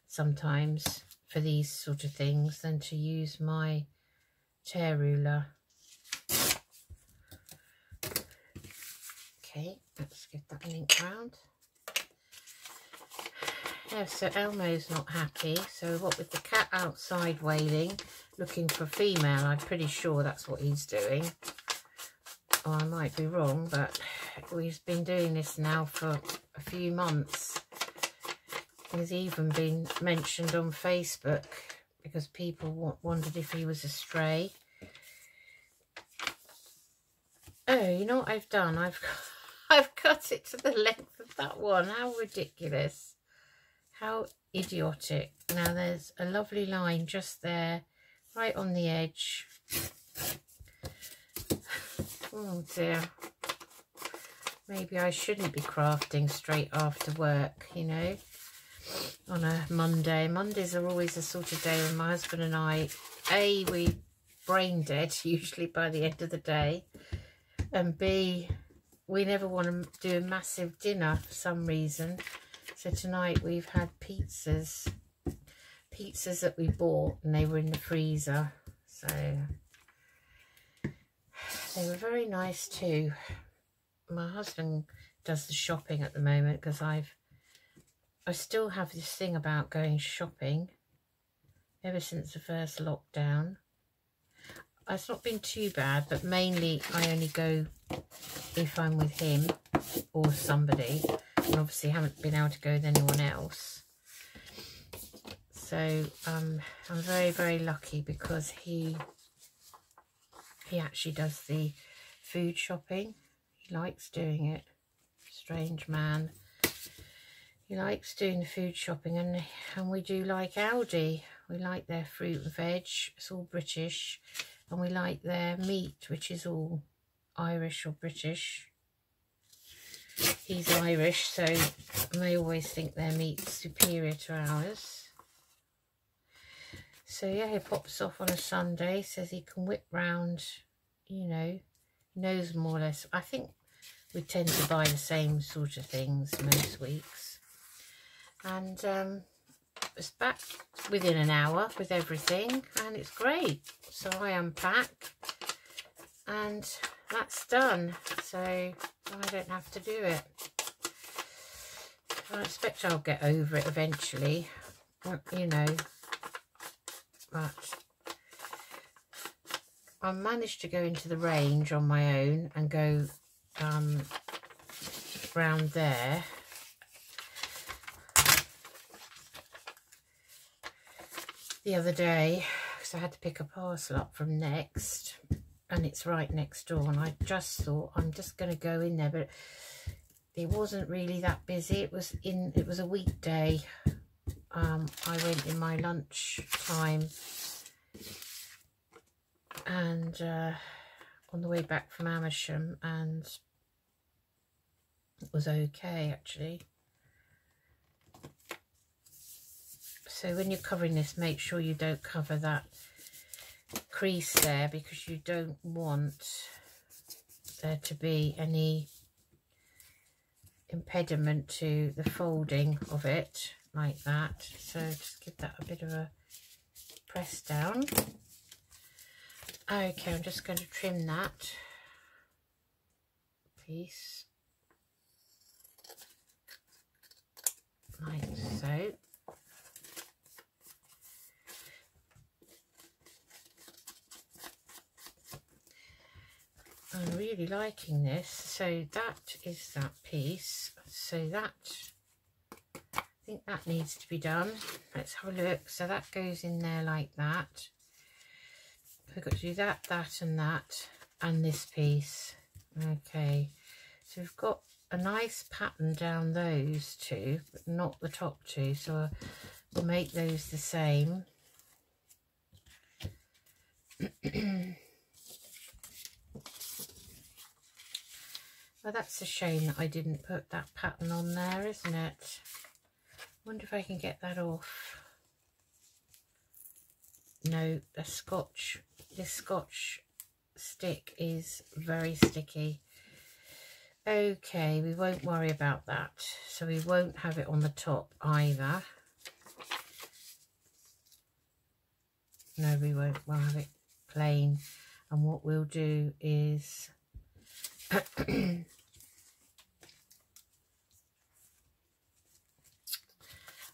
Speaker 1: sometimes for these sort of things than to use my tear ruler. Okay, let's give that an ink round. Yeah, so Elmo's not happy, so what with the cat outside wailing, looking for a female, I'm pretty sure that's what he's doing. Or I might be wrong, but we've been doing this now for a few months. He's even been mentioned on Facebook because people wondered if he was a stray. Oh, you know what I've done? I've cut it to the length of that one. How ridiculous. How idiotic. Now there's a lovely line just there, right on the edge. Oh dear. Maybe I shouldn't be crafting straight after work, you know, on a Monday. Mondays are always the sort of day when my husband and I, A, we brain dead usually by the end of the day, and B, we never want to do a massive dinner for some reason. So tonight we've had pizzas that we bought, and they were in the freezer, so they were very nice too. My husband does the shopping at the moment because I still have this thing about going shopping. ever since the first lockdown. It's not been too bad, but mainly I only go if I'm with him or somebody, and obviously haven't been able to go with anyone else. So I'm very, very lucky because he actually does the food shopping. He likes doing it. Strange man. He likes doing the food shopping, and we do like Aldi. We like their fruit and veg. It's all British. And we like their meat, which is all Irish or British. He's Irish, so they always think their meat's superior to ours. So yeah, he pops off on a Sunday, says he can whip round, you know, he knows more or less. I think we tend to buy the same sort of things most weeks. And it's back within an hour with everything, and it's great. So I unpack and that's done, so I don't have to do it. I expect I'll get over it eventually, you know, but I managed to go into the range on my own and go round there. The other day, because I had to pick a parcel up from Next, and it's right next door, and I just thought I'm just going to go in there, but it wasn't really that busy. It was a weekday. I went in my lunch time, and on the way back from Amersham, and it was okay actually. So when you're covering this, make sure you don't cover that crease there, because you don't want there to be any impediment to the folding of it like that. So just give that a bit of a press down. Okay, I'm just going to trim that piece like so. I'm really liking this. So that is that piece. So that, I think that needs to be done. Let's have a look. So that goes in there like that. We've got to do that, that and that, and this piece. Okay, so we've got a nice pattern down those two, but not the top two, so we'll make those the same. Well, that's a shame that I didn't put that pattern on there, isn't it? Wonder if I can get that off. No, this Scotch stick is very sticky. Okay, we won't worry about that. So we won't have it on the top either. No, we won't. We'll have it plain. And what we'll do is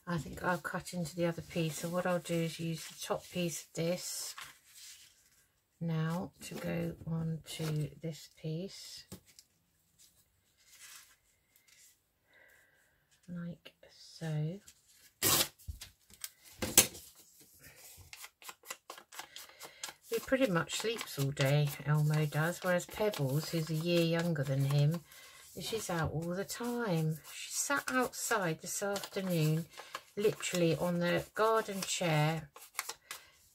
Speaker 1: I think I'll cut into the other piece. So what I'll do is use the top piece of this now to go on to this piece. Like so. He pretty much sleeps all day, Elmo does, whereas Pebbles, who's a year younger than him, she's out all the time. She sat outside this afternoon, literally on the garden chair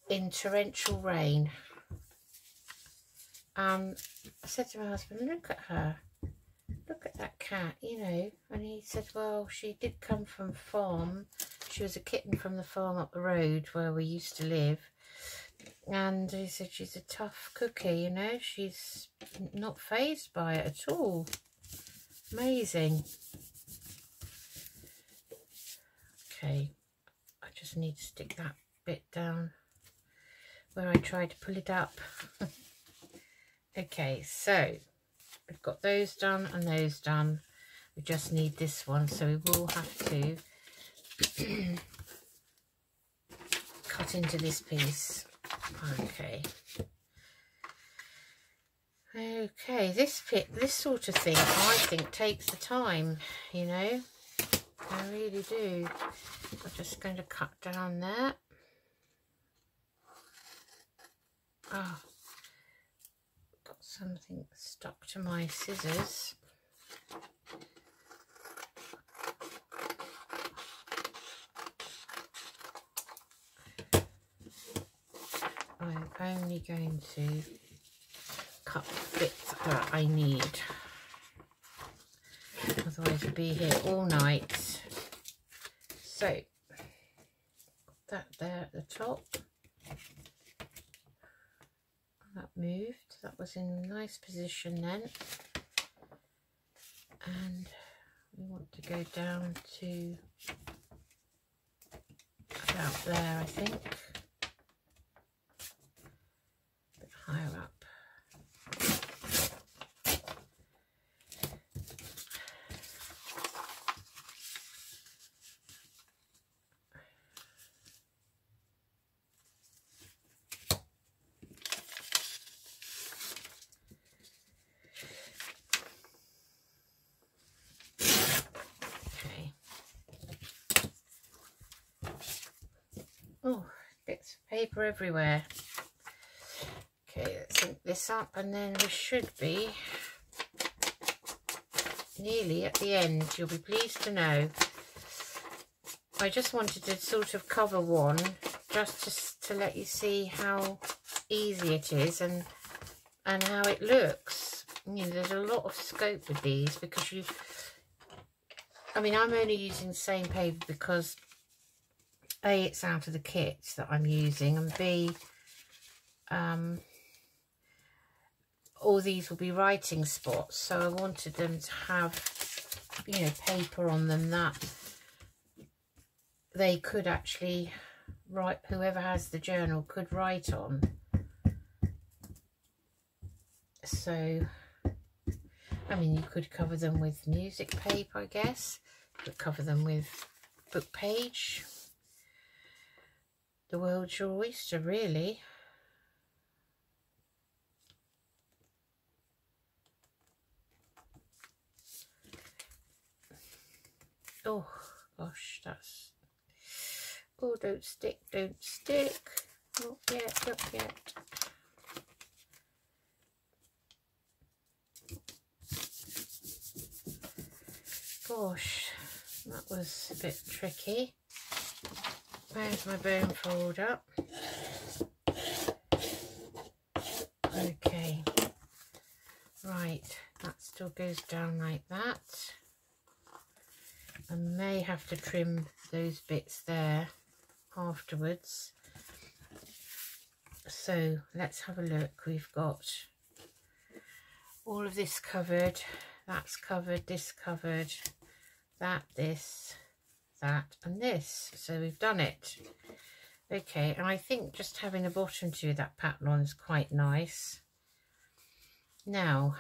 Speaker 1: in torrential rain. I said to my husband, look at her. Look at that cat, you know. And he said, well, she did come from farm. She was a kitten from the farm up the road where we used to live. And he said she's a tough cookie, you know. She's not fazed by it at all. Amazing. Okay, I just need to stick that bit down where I tried to pull it up. Okay, so we've got those done and those done. We just need this one, so we will have to cut cut into this piece. Okay. Okay, this sort of thing, I think, takes the time, you know. I really do. I'm just going to cut down there. Oh, got something stuck to my scissors. I'm only going to cut the bits that I need. Otherwise I'll be here all night. So, that there at the top. That moved. That was in a nice position then. And we want to go down to about there, I think. A bit higher up. Oh, bits of paper everywhere. Okay, let's ink this up and then we should be nearly at the end. You'll be pleased to know. I just wanted to sort of cover one just to let you see how easy it is and how it looks. You know, there's a lot of scope with these because I mean, I'm only using the same paper because A, it's out of the kit that I'm using, and B, all these will be writing spots, so I wanted them to have, you know, paper on them that they could actually write, whoever has the journal could write on. So, I mean, you could cover them with music paper, I guess. You could cover them with book page. The world's your oyster, really. Oh gosh, that's... Oh, don't stick, don't stick. Not yet, not yet. Gosh, that was a bit tricky. Where's my bone folder? Okay, right, that still goes down like that. I may have to trim those bits there afterwards. So let's have a look. We've got all of this covered, that's covered, this covered, that, this, that and this. So we've done it. Okay, and I think just having the bottom to that pattern on is quite nice. Now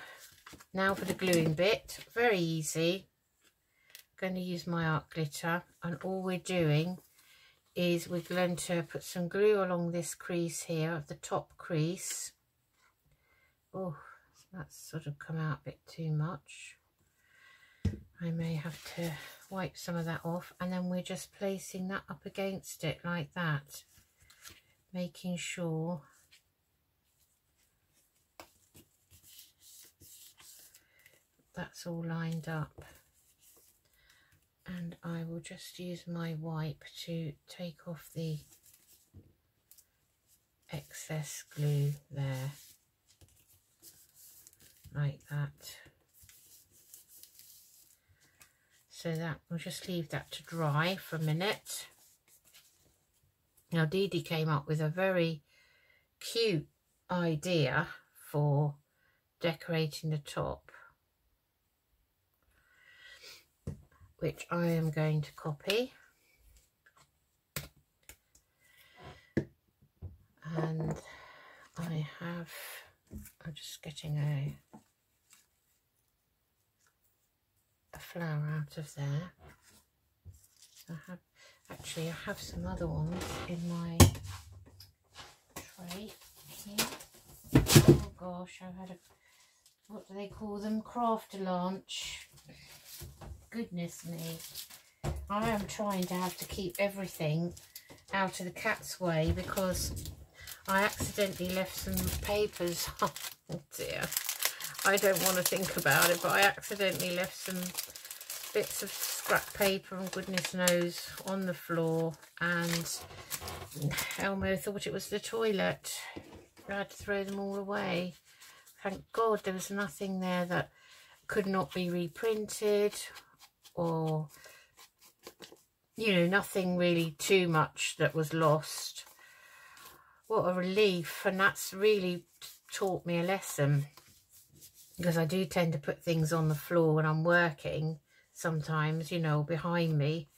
Speaker 1: for the gluing bit. Very easy. I'm going to use my art glitter, and all we're doing is we're going to put some glue along this crease here of the top crease. Oh, that's sort of come out a bit too much. I may have to wipe some of that off, and then we're just placing that up against it like that, making sure that's all lined up. And I will just use my wipe to take off the excess glue there, like that. So that we'll just leave that to dry for a minute. Now Dee Dee came up with a very cute idea for decorating the top, which I am going to copy. And I'm just getting a flower out of there. So Actually, I have some other ones in my tray here. Oh gosh, I've had a, what do they call them? Craft lunch. Goodness me. I am trying to have to keep everything out of the cat's way because I accidentally left some papers. Oh dear. I don't want to think about it, but I accidentally left some bits of scrap paper and goodness knows on the floor, and Elmo thought it was the toilet. I had to throw them all away. Thank God there was nothing there that could not be reprinted, or, you know, nothing really too much that was lost. What a relief. And that's really taught me a lesson, because I do tend to put things on the floor when I'm working sometimes, you know, behind me,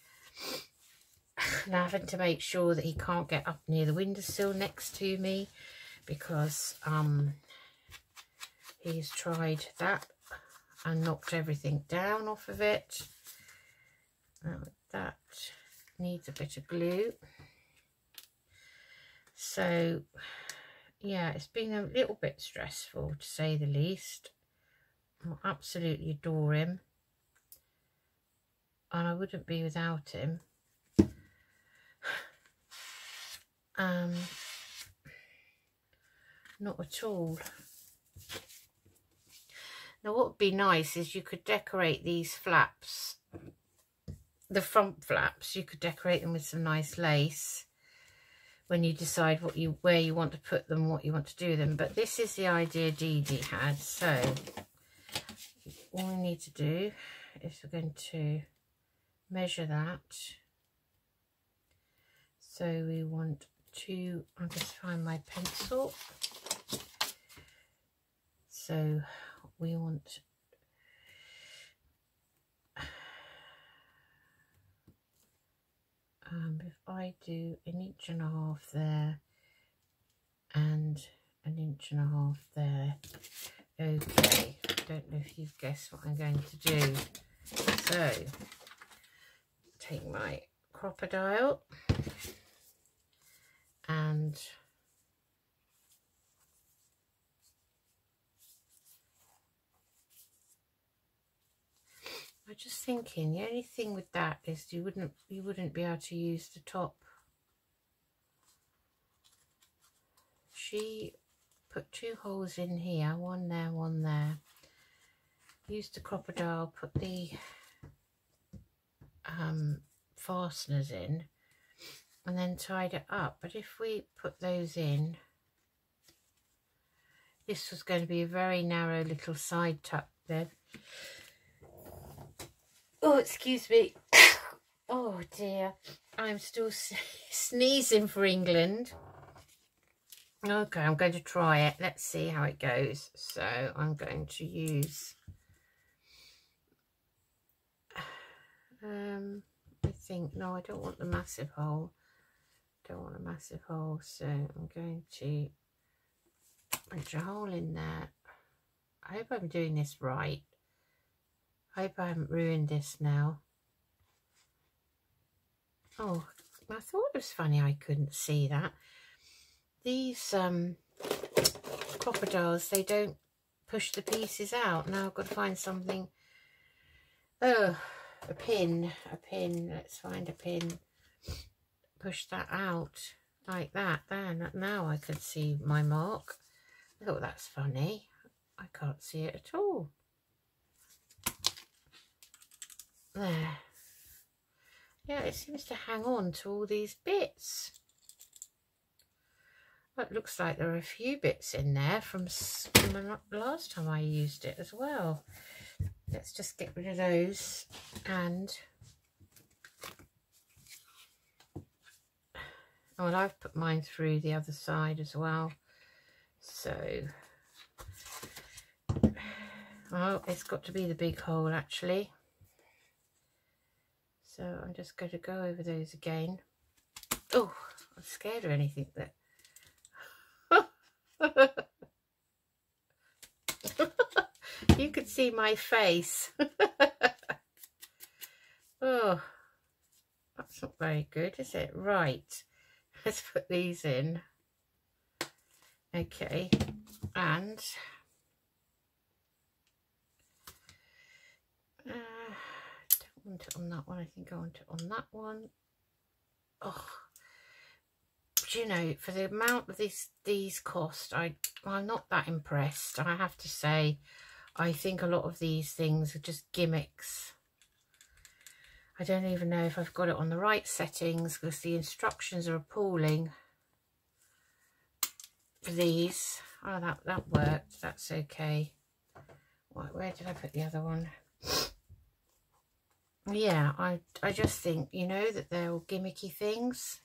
Speaker 1: and having to make sure that he can't get up near the windowsill next to me, because he's tried that and knocked everything down off of it. That needs a bit of glue. So yeah, it's been a little bit stressful, to say the least. I absolutely adore him, and I wouldn't be without him. Not at all. Now what would be nice is you could decorate these flaps, the front flaps, you could decorate them with some nice lace when you decide where you want to put them, what you want to do with them. But this is the idea Dee Dee had. So all we need to do is we're going to measure that. So we want to, I'll just find my pencil. So we want if I do 1.5 inches there and 1.5 inches there. Okay, I don't know if you've guessed what I'm going to do. So take my crocodile and I'm just thinking the only thing with that is you wouldn't be able to use the top. She put 2 holes in here, one there, one there. Used the crocodile, put the fasteners in, and then tied it up. But if we put those in, this was going to be a very narrow little side tuck then. Oh, excuse me. Oh dear, I'm still sneezing for England. Okay, I'm going to try it. Let's see how it goes. So I'm going to use I think, no, I don't want the massive hole. Don't want a massive hole, so I'm going to punch a hole in there. I hope I'm doing this right. I hope I haven't ruined this now. Oh, I thought it was funny I couldn't see that. These crocodiles, they don't push the pieces out. Now I've got to find something. Oh, a pin. Let's find a pin. Push that out like that. There, now I can see my mark. Oh, that's funny. I can't see it at all. There. Yeah, it seems to hang on to all these bits. Well, it looks like there are a few bits in there from the last time I used it as well. Let's just get rid of those. And well, I've put mine through the other side as well. So, oh, it's got to be the big hole actually. So I'm just going to go over those again. Oh, I'm scared of anything that... You could see my face. Oh, that's not very good, is it? Right, let's put these in. Okay, and don't want it on that one. I think I want it on that one. Oh, do you know, for the amount of these cost, I'm not that impressed. I have to say, I think a lot of these things are just gimmicks. I don't even know if I've got it on the right settings because the instructions are appalling for these. Oh, that worked. That's okay. Right, where did I put the other one? Yeah, I just think, you know, that they're all gimmicky things.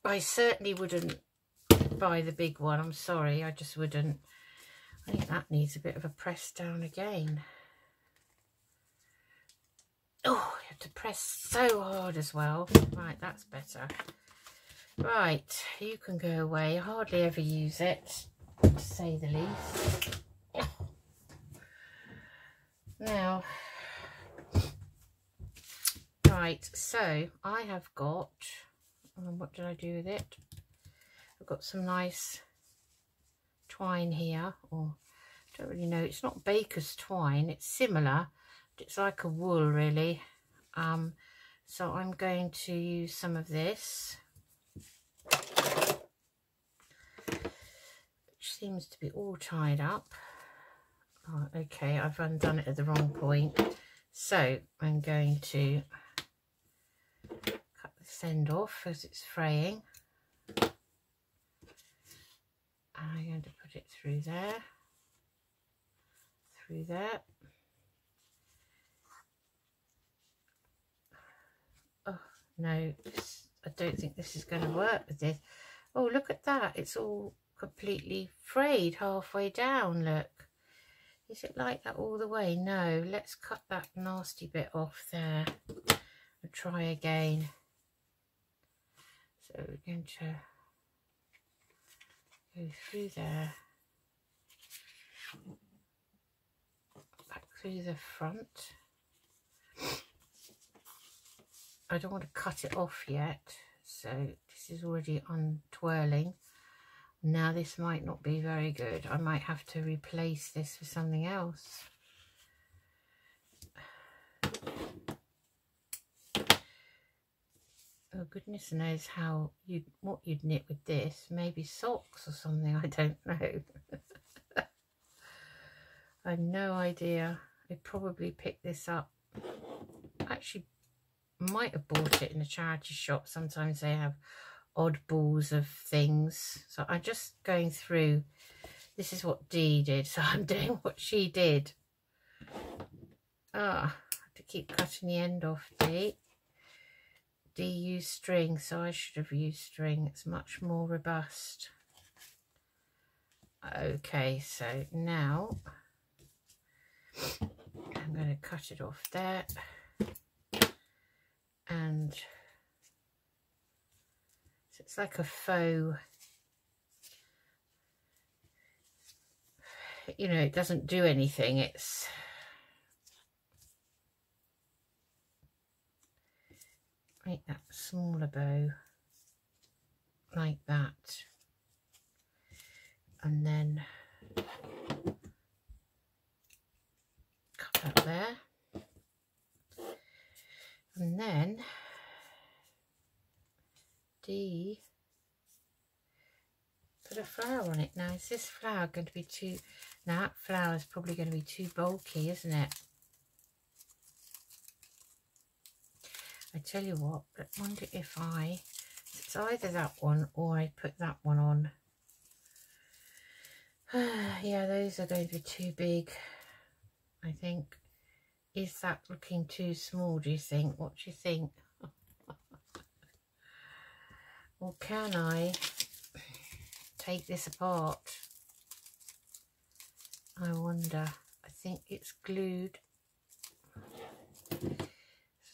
Speaker 1: I certainly wouldn't buy the big one. I'm sorry, I just wouldn't. I think that needs a bit of a press down again. Oh, you have to press so hard as well. Right, that's better. Right, you can go away. I hardly ever use it, to say the least. Now, right, so I have got, what did I do with it? I've got some nice twine here, or I don't really know, it's not baker's twine, it's similar, but it's like a wool really. So I'm going to use some of this, which seems to be all tied up. Oh, okay, I've undone it at the wrong point, so I'm going to cut this end off as it's fraying, and I'm going to put it through there, through there. Oh no, I don't think this is going to work with this. Oh, look at that, it's all completely frayed halfway down. Look, is it like that all the way? No, let's cut that nasty bit off there and try again. So we're going to go through there, back through the front. I don't want to cut it off yet, so this is already untwirling. Now this might not be very good. I might have to replace this with something else. Oh, goodness knows what you'd knit with this. Maybe socks or something, I don't know. I have no idea. I'd probably pick this up. Actually, might have bought it in a charity shop. Sometimes they have oddballs of things. So I'm just going through. This is what Dee did, so I'm doing what she did. I have to keep cutting the end off, Dee. Dee used string, so I should have used string. It's much more robust. Okay, so now I'm going to cut it off there. And so it's like a faux, you know, it doesn't do anything. It's make that smaller bow like that, and then cut that there, and then Dee put a flower on it. Now, is this flower going to be too... Now, that flower is probably going to be too bulky, isn't it? I tell you what, I wonder if it's either that one or I put that one on. Yeah, those are going to be too big, I think. Is that looking too small, do you think? What do you think? Or can I take this apart? I wonder. I think it's glued.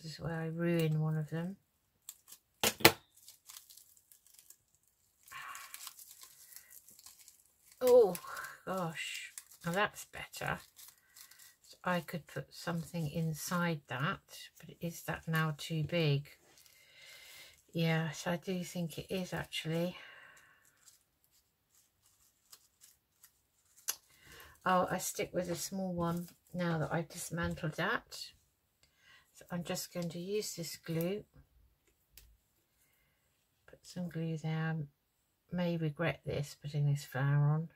Speaker 1: This is where I ruin one of them. Oh gosh, now that's better. So I could put something inside that, but is that now too big? Yes, I do think it is actually. Oh, I stick with a small one now that I've dismantled that. So I'm just going to use this glue. Put some glue there. I may regret this, putting this flower on.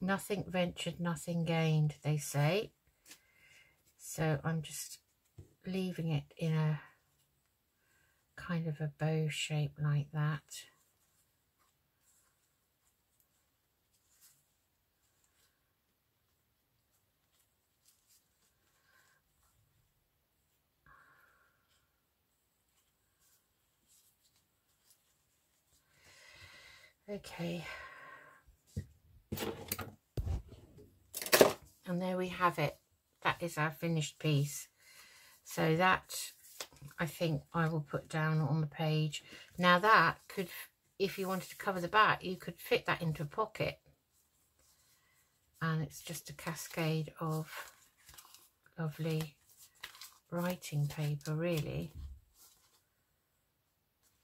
Speaker 1: Nothing ventured, nothing gained, they say. So I'm just leaving it in a kind of a bow shape like that. Okay. And there we have it. That is our finished piece. So that, I think I will put down on the page. Now that could, if you wanted to cover the back, you could fit that into a pocket. And it's just a cascade of lovely writing paper, really.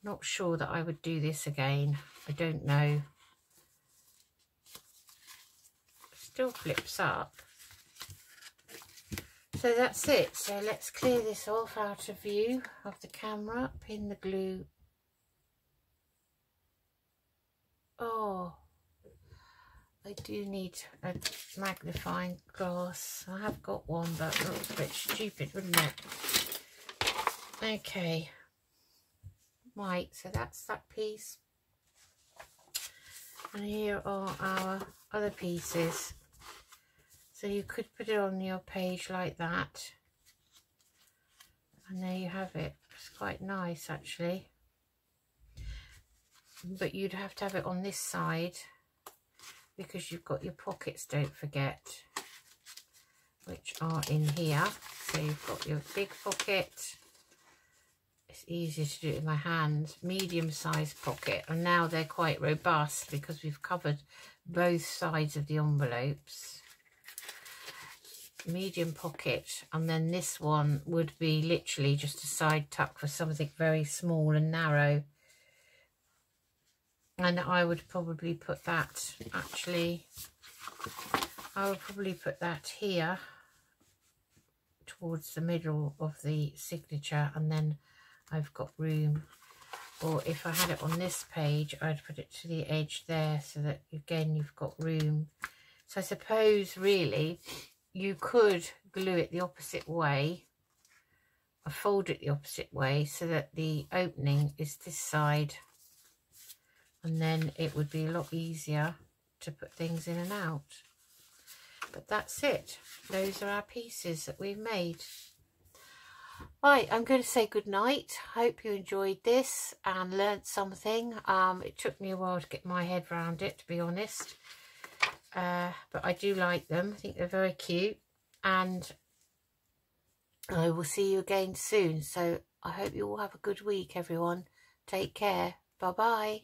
Speaker 1: Not sure that I would do this again. I don't know. Still flips up. So that's it. So let's clear this off out of view of the camera. Pin the glue. Oh, I do need a magnifying glass. I have got one, but it looks a bit stupid, wouldn't it? Okay. Right, so that's that piece. And here are our other pieces. So you could put it on your page like that. And there you have it. It's quite nice, actually. But you'd have to have it on this side because you've got your pockets, don't forget, which are in here. So you've got your big pocket. It's easier to do it with my hands. Medium-sized pocket. And now they're quite robust because we've covered both sides of the envelopes. Medium pocket, and then this one would be literally just a side tuck for something very small and narrow. And I would probably put that, actually, I would probably put that here towards the middle of the signature, and then I've got room. Or if I had it on this page, I'd put it to the edge there so that, again, you've got room. So I suppose, really, you could glue it the opposite way, or fold it the opposite way so that the opening is this side, and then it would be a lot easier to put things in and out. But that's it. Those are our pieces that we've made. Right, I'm going to say good night. Hope you enjoyed this and learnt something. It took me a while to get my head around it, to be honest. But I do like them. I think they're very cute, and I will see you again soon. So I hope you all have a good week, everyone. Take care. Bye bye.